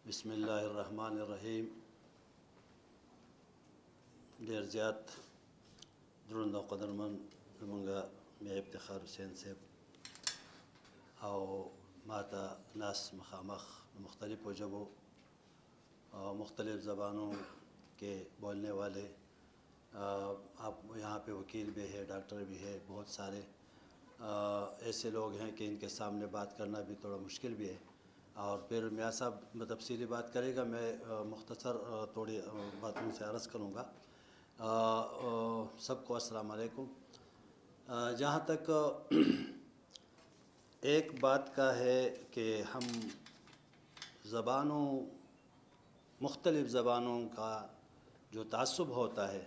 بسم اللہ الرحمن الرحیم. ډیر زیات دروند او قدرمن زمونږ میا افتخار حسین صاحب او ماته ناس مخامخ مختلفو ژبوں اور مختلف زبانوں کے بولنے والے آپ یہاں پہ وکیل بھی ہے، ڈاکٹر بھی ہے، بہت سارے ایسے لوگ ہیں کہ ان کے سامنے بات کرنا بھی تھوڑا مشکل بھی ہے. اور پھر میاں صاحب تفصیلی بات کرے گا، میں مختصر تھوڑی باتوں سے عرض کروں گا. سب کو السلام علیکم. جہاں تک ایک بات کا ہے کہ ہم مختلف زبانوں کا جو تعصب ہوتا ہے،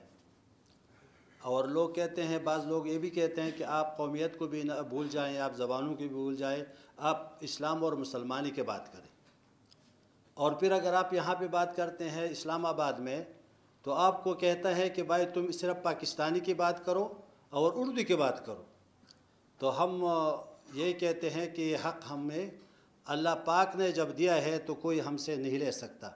اور لوگ کہتے ہیں، بعض لوگ یہ بھی کہتے ہیں کہ آپ قومیت کو بھی نہ بھول جائیں، آپ زبانوں کو بھی بھول جائیں، آپ اسلام اور مسلمانی کے بات کریں. اور پھر اگر آپ یہاں پہ بات کرتے ہیں اسلام آباد میں، تو آپ کو کہتا ہے کہ بھائی تم صرف پاکستانی کی بات کرو اور اردو کی بات کرو. تو ہم یہ کہتے ہیں کہ یہ حق ہمیں اللہ پاک نے جب دیا ہے تو کوئی ہم سے نہیں لے سکتا.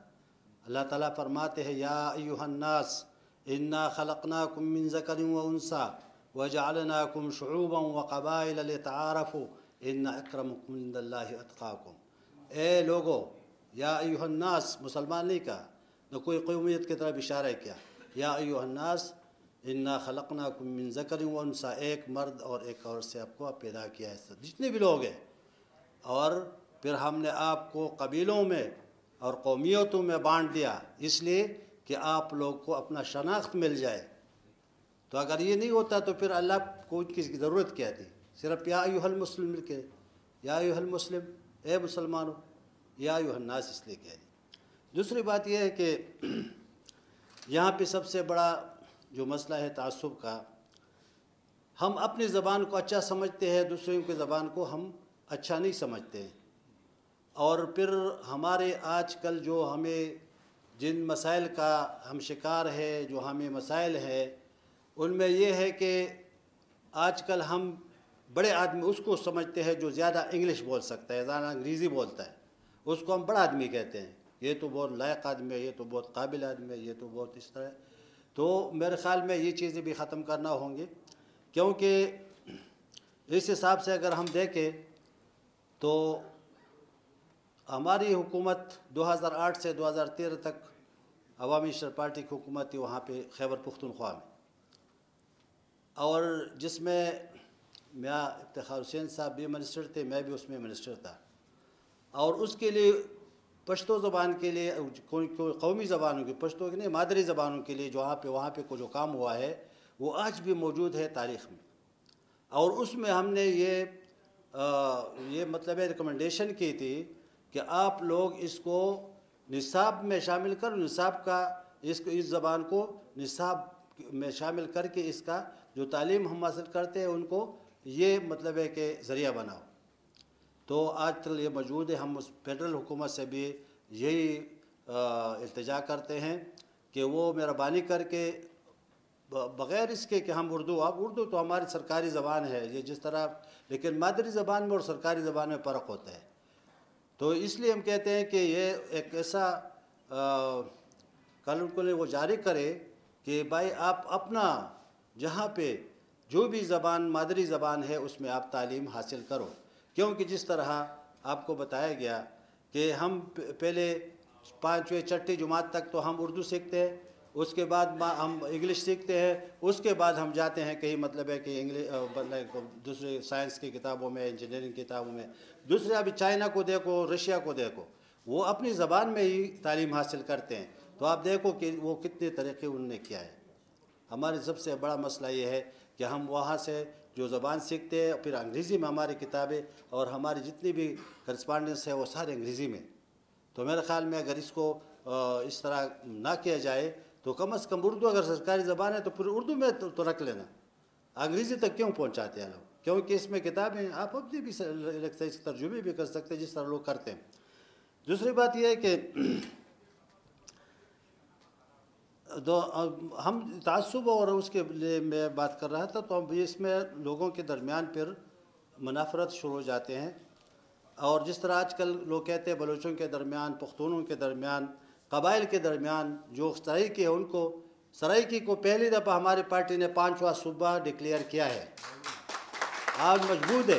اللہ تعالیٰ فرماتے ہیں یا ایھا الناس انا خلقناکم من ذکر و انثی وجعلناکم شعوبا وقبائل لتعارفوا ان اکرمکم عند اللہ اتقاکم. اے لوگو، یا ایھا الناس مسلمان نہیں کہا، نہ کوئی قومیت کی طرف اشارہ کیا. یا ایھا الناس انا خلقناکم من ذکر و انثی، ایک مرد اور ایک عورت سے آپ کو پیدا کیا ہے، جتنے بھی لوگ ہیں. اور پھر ہم نے آپ کو قبیلوں میں اور قومیتوں میں بانٹ دیا، اس لیے کہ آپ لوگ کو اپنا شناخت مل جائے. تو اگر یہ نہیں ہوتا تو پھر اللہ کو کی ضرورت کیا تھی؟ صرف یا ایھا المسلم مل کے، یا ایھا المسلم، اے مسلمانوں، یا ایھا الناس اس لیے کہہ دی. دوسری بات یہ ہے کہ یہاں پہ سب سے بڑا جو مسئلہ ہے تعصب کا، ہم اپنی زبان کو اچھا سمجھتے ہیں، دوسروں کی زبان کو ہم اچھا نہیں سمجھتے ہیں. اور پھر ہمارے آج کل جو ہمیں جن مسائل کا ہم شکار ہے، جو ہمیں مسائل ہے، ان میں یہ ہے کہ آج کل ہم بڑے آدمی اس کو سمجھتے ہیں جو زیادہ انگلش بول سکتا ہے، زیادہ انگریزی بولتا ہے، اس کو ہم بڑا آدمی کہتے ہیں. یہ تو بہت لائق آدمی ہے، یہ تو بہت قابل آدمی ہے، یہ تو بہت اس طرح ہے. تو میرے خیال میں یہ چیزیں بھی ختم کرنا ہوں گی، کیونکہ اس حساب سے اگر ہم دیکھیں تو ہماری حکومت 2008 سے 2013 تک عوامی نشر پارٹی کی حکومت تھی وہاں پہ خیبر پختونخوا میں، اور جس میں میاں افتخار حسین صاحب بھی منسٹر تھے، میں بھی اس میں منسٹر تھا. اور اس کے لیے پشتو زبان کے لیے، قومی زبانوں کی، پشتو کی نہیں، مادری زبانوں کے لیے جو وہاں پہ جو کام ہوا ہے وہ آج بھی موجود ہے تاریخ میں. اور اس میں ہم نے یہ مطلب ریکمنڈیشن کی تھی کہ آپ لوگ اس کو نصاب میں شامل اس زبان کو نصاب میں شامل کر کے اس کا جو تعلیم ہم حاصل کرتے ہیں ان کو یہ مطلب ہے کہ ذریعہ بناؤ. تو آج تک یہ موجود ہے. ہم اس فیڈرل حکومت سے بھی یہی التجا کرتے ہیں کہ وہ مہربانی کر کے بغیر اس کے کہ ہم اردو تو ہماری سرکاری زبان ہے، یہ جس طرح، لیکن مادری زبان میں اور سرکاری زبان میں فرق ہوتا ہے. تو اس لیے ہم کہتے ہیں کہ یہ ایک ایسا قانون کو وہ جاری کرے کہ بھائی آپ اپنا جہاں پہ جو بھی زبان مادری زبان ہے اس میں آپ تعلیم حاصل کرو. کیونکہ جس طرح آپ کو بتایا گیا کہ ہم پہلے 5ویں 6ٹھی جماعت تک تو ہم اردو سیکھتے ہیں، اس کے بعد ہم انگلش سیکھتے ہیں، اس کے بعد ہم جاتے ہیں کہیں مطلب ہے کہ دوسرے سائنس کی کتابوں میں، انجینئرنگ کی کتابوں میں. دوسرے ابھی چائنا کو دیکھو، رشیا کو دیکھو، وہ اپنی زبان میں ہی تعلیم حاصل کرتے ہیں. تو آپ دیکھو کہ وہ کتنے طریقے انہوں نے کیا ہے. ہمارے سب سے بڑا مسئلہ یہ ہے کہ ہم وہاں سے جو زبان سیکھتے ہیں، پھر انگریزی میں ہماری کتابیں اور ہماری جتنی بھی کرسپانڈنس ہے وہ سارے انگریزی میں. تو میرے خیال میں اگر اس کو اس طرح نہ کیا جائے تو کم از کم اردو اگر سرکاری زبان ہے تو پھر اردو میں تو رکھ لینا. انگریزی تک کیوں پہنچاتے ہیں لوگ؟ کیونکہ اس میں کتابیں آپ اپنی بھی اس ترجمے بھی کر سکتے ہیں جس طرح لوگ کرتے ہیں. دوسری بات یہ ہے کہ ہم تعصب اور اس کے لیے میں بات کر رہا تھا، تو اب اس میں لوگوں کے درمیان پھر منافرت شروع ہو جاتے ہیں. اور جس طرح آج کل لوگ کہتے ہیں بلوچوں کے درمیان، پختونوں کے درمیان، قبائل کے درمیان جو سرائکی ہے، ان کو سرائکی کو پہلی دفعہ ہماری پارٹی نے 5واں صوبہ ڈکلیئر کیا ہے، آج مضبوط ہے۔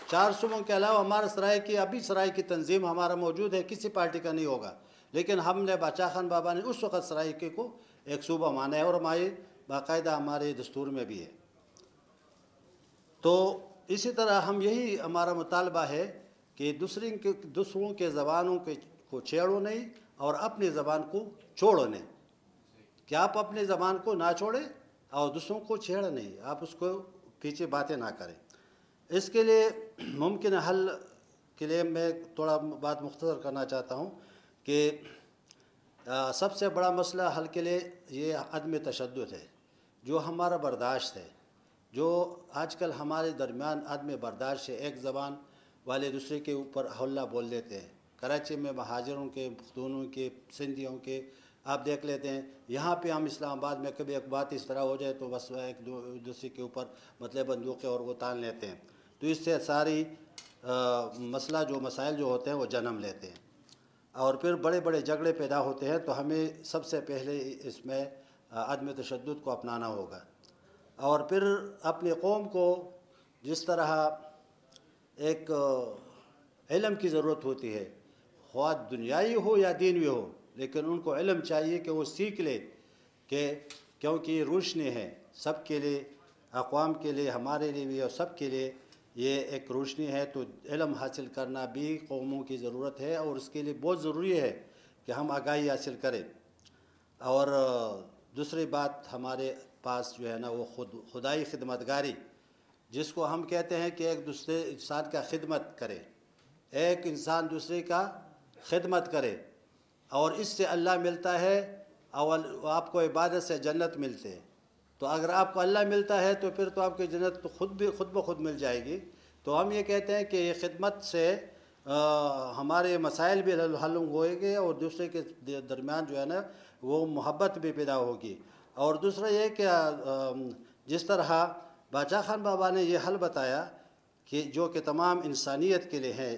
4 صوبوں کے علاوہ ہمارا سرائکی، ابھی سرائکی تنظیم ہمارا موجود ہے، کسی پارٹی کا نہیں ہوگا، لیکن ہم نے باچا خان بابا نے اس وقت سرائکی کو ایک صوبہ مانا ہے، اور ہماری باقاعدہ ہمارے دستور میں بھی ہے۔ تو اسی طرح ہم یہی ہمارا مطالبہ ہے کہ دوسروں کے زبانوں کو چھیڑو نہیں اور اپنی زبان کو چھوڑو نہیں، کہ آپ اپنی زبان کو نہ چھوڑیں اور دوسروں کو چھیڑ نہیں، آپ اس کو پیچھے باتیں نہ کریں۔ اس کے لیے ممکن حل کے لیے میں تھوڑا بات مختصر کرنا چاہتا ہوں کہ سب سے بڑا مسئلہ حل کے لیے یہ عدم تشدد ہے، جو ہمارا برداشت ہے، جو آج کل ہمارے درمیان عدم برداشت ہے، ایک زبان والے دوسرے کے اوپر حملہ بول دیتے ہیں۔ کراچی میں مہاجروں کے، پختونوں کے، سندھیوں کے آپ دیکھ لیتے ہیں، یہاں پہ ہم اسلام آباد میں کبھی ایک بات اس طرح ہو جائے تو بس ایک دوسرے کے اوپر مطلب بندوقیں اور وہ تان لیتے ہیں، تو اس سے ساری مسئلہ جو مسائل جو ہوتے ہیں وہ جنم لیتے ہیں، اور پھر بڑے بڑے جھگڑے پیدا ہوتے ہیں۔ تو ہمیں سب سے پہلے اس میں عدم تشدد کو اپنانا ہوگا، اور پھر اپنی قوم کو جس طرح ایک علم کی ضرورت ہوتی ہے، خواہ دنیائی ہو یا دینوی ہو، لیکن ان کو علم چاہیے کہ وہ سیکھ لے، کیونکہ یہ روشنی ہے سب کے لیے، اقوام کے لیے، ہمارے لیے بھی، اور سب کے لیے یہ ایک روشنی ہے۔ تو علم حاصل کرنا بھی قوموں کی ضرورت ہے، اور اس کے لیے بہت ضروری ہے کہ ہم آگاہی حاصل کریں۔ اور دوسری بات ہمارے پاس جو ہے نا وہ خدائی خدمتگاری، جس کو ہم کہتے ہیں کہ ایک دوسرے انسان کا خدمت کرے، ایک انسان دوسرے کا خدمت کرے، اور اس سے اللہ ملتا ہے، اور آپ کو عبادت سے جنت ملتے ہے۔ تو اگر آپ کو اللہ ملتا ہے تو پھر تو آپ کی جنت تو خود بخود مل جائے گی۔ تو ہم یہ کہتے ہیں کہ یہ خدمت سے ہمارے مسائل بھی حل ہوئیں گے، اور دوسرے کے درمیان جو ہے نا وہ محبت بھی پیدا ہوگی۔ اور دوسرا یہ کہ جس طرح باچا خان بابا نے یہ حل بتایا کہ جو کہ تمام انسانیت کے لیے ہے،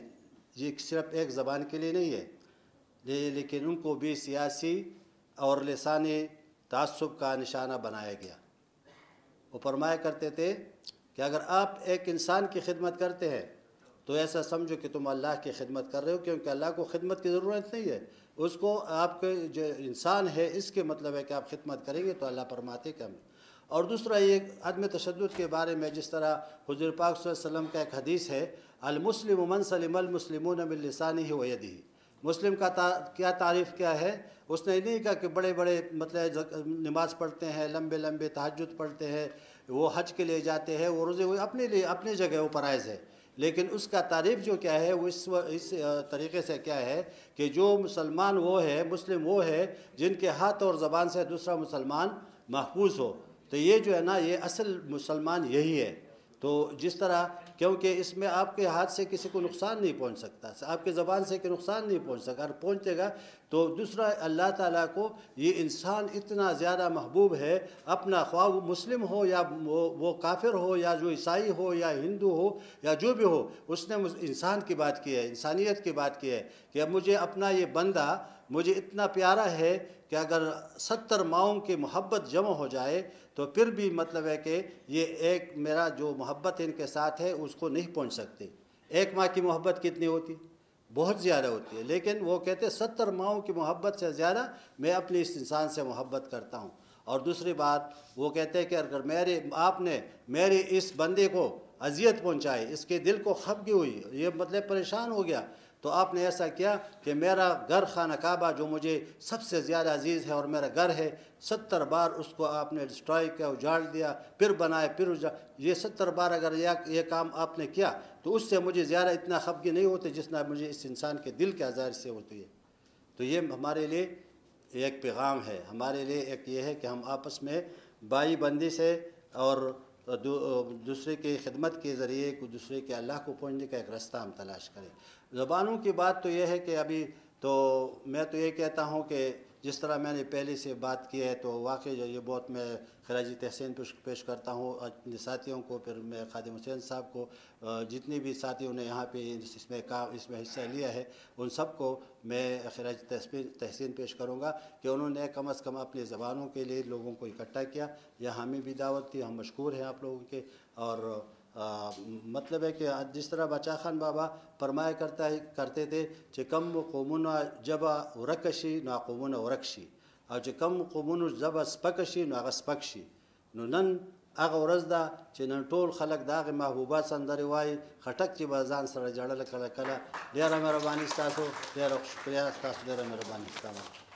یہ صرف ایک زبان کے لیے نہیں ہے، لیکن ان کو بھی سیاسی اور لسانی تعصب کا نشانہ بنایا گیا۔ وہ فرمایا کرتے تھے کہ اگر آپ ایک انسان کی خدمت کرتے ہیں تو ایسا سمجھو کہ تم اللہ کی خدمت کر رہے ہو، کیونکہ اللہ کو خدمت کی ضرورت نہیں ہے، اس کو آپ کے جو انسان ہے اس کے مطلب ہے کہ آپ خدمت کریں گے تو اللہ فرماتے کہ ہم۔ اور دوسرا یہ عدم تشدد کے بارے میں، جس طرح حضور پاک صلی اللہ علیہ وسلم کا ایک حدیث ہے، المسلم من سلم المسلمون من لسانہ و یدہ۔ مسلم کا کیا تعریف کیا ہے؟ اس نے نہیں کہا کہ بڑے بڑے مطلب نماز پڑھتے ہیں، لمبے لمبے تہجد پڑھتے ہیں، وہ حج کے لیے جاتے ہیں، وہ روزے اپنے لیے اپنی جگہ وہ فرائض ہے، لیکن اس کا تعریف جو کیا ہے وہ اس طریقے سے کیا ہے کہ جو مسلمان وہ ہے، مسلم وہ ہے جن کے ہاتھ اور زبان سے دوسرا مسلمان محفوظ ہو۔ تو یہ جو ہے نا یہ اصل مسلمان یہی ہے۔ تو جس طرح، کیونکہ اس میں آپ کے ہاتھ سے کسی کو نقصان نہیں پہنچ سکتا، آپ کے زبان سے کہ نقصان نہیں پہنچ سکتا، اگر پہنچے گا تو دوسرا اللہ تعالیٰ کو یہ انسان اتنا زیادہ محبوب ہے، اپنا خواہ وہ مسلم ہو یا وہ کافر ہو یا جو عیسائی ہو یا ہندو ہو یا جو بھی ہو، اس نے انسان کی بات کی ہے، انسانیت کی بات کی ہے کہ اب مجھے اپنا یہ بندہ مجھے اتنا پیارا ہے کہ اگر 70 ماؤں کی محبت جمع ہو جائے تو پھر بھی مطلب ہے کہ یہ ایک میرا جو محبت ان کے ساتھ ہے اس کو نہیں پہنچ سکتی۔ ایک ماں کی محبت کتنی ہوتی؟ بہت زیادہ ہوتی ہے، لیکن وہ کہتے ہیں 70 ماؤں کی محبت سے زیادہ میں اپنے اس انسان سے محبت کرتا ہوں۔ اور دوسری بات وہ کہتے ہیں کہ اگر آپ نے میرے اس بندے کو اذیت پہنچائی، اس کے دل کو خفگی ہوئی، یہ مطلب پریشان ہو گیا، تو آپ نے ایسا کیا کہ میرا گھر خانہ کعبہ جو مجھے سب سے زیادہ عزیز ہے اور میرا گھر ہے، 70 بار اس کو آپ نے ڈسٹرائے کیا، اجاڑ دیا، پھر بنائے، پھر یہ 70 بار اگر یہ کام آپ نے کیا تو اس سے مجھے زیادہ اتنا خفگی نہیں ہوتی جتنا مجھے اس انسان کے دل کے عذار سے ہوتی ہے۔ تو یہ ہمارے لیے ایک پیغام ہے، ہمارے لیے ایک یہ ہے کہ ہم آپس میں بائی بندی سے اور دوسرے کی خدمت کے ذریعے کو دوسرے کے اللہ کو پہنچنے کا ایک راستہ ہم تلاش کریں۔ زبانوں کی بات تو یہ ہے کہ ابھی تو میں تو یہ کہتا ہوں کہ جس طرح میں نے پہلے سے بات کی ہے تو واقعی جو یہ بہت میں خراج تحسین پیش کرتا ہوں اپنے ساتھیوں کو، پھر میں خادم حسین صاحب کو، جتنے بھی ساتھیوں نے یہاں پہ اس میں حصہ لیا ہے ان سب کو میں خراج تحسین پیش کروں گا کہ انہوں نے کم از کم اپنی زبانوں کے لیے لوگوں کو اکٹھا کیا. یہاں ہمیں بھی دعوت دی، ہم مشکور ہیں آپ لوگوں کے. اور مطلب ہے کہ جس طرح بچا خان بابا فرمایا کرتے تھے کہ کم قومونه جبا ورکشي نو قومونه ورکشي، او چې کم قومونو ژبه سپکه شي نو هغه سپک شي. نو نن هغه ورځ ده چې نن ټول خلک د هغې محبوبات سندرې وایي، خټک چې به ځان سره جړله کله کله. ډېره مهرباني ستاسو، ډېره شکریه ستاسو، ډېره مهرباني ستاسو.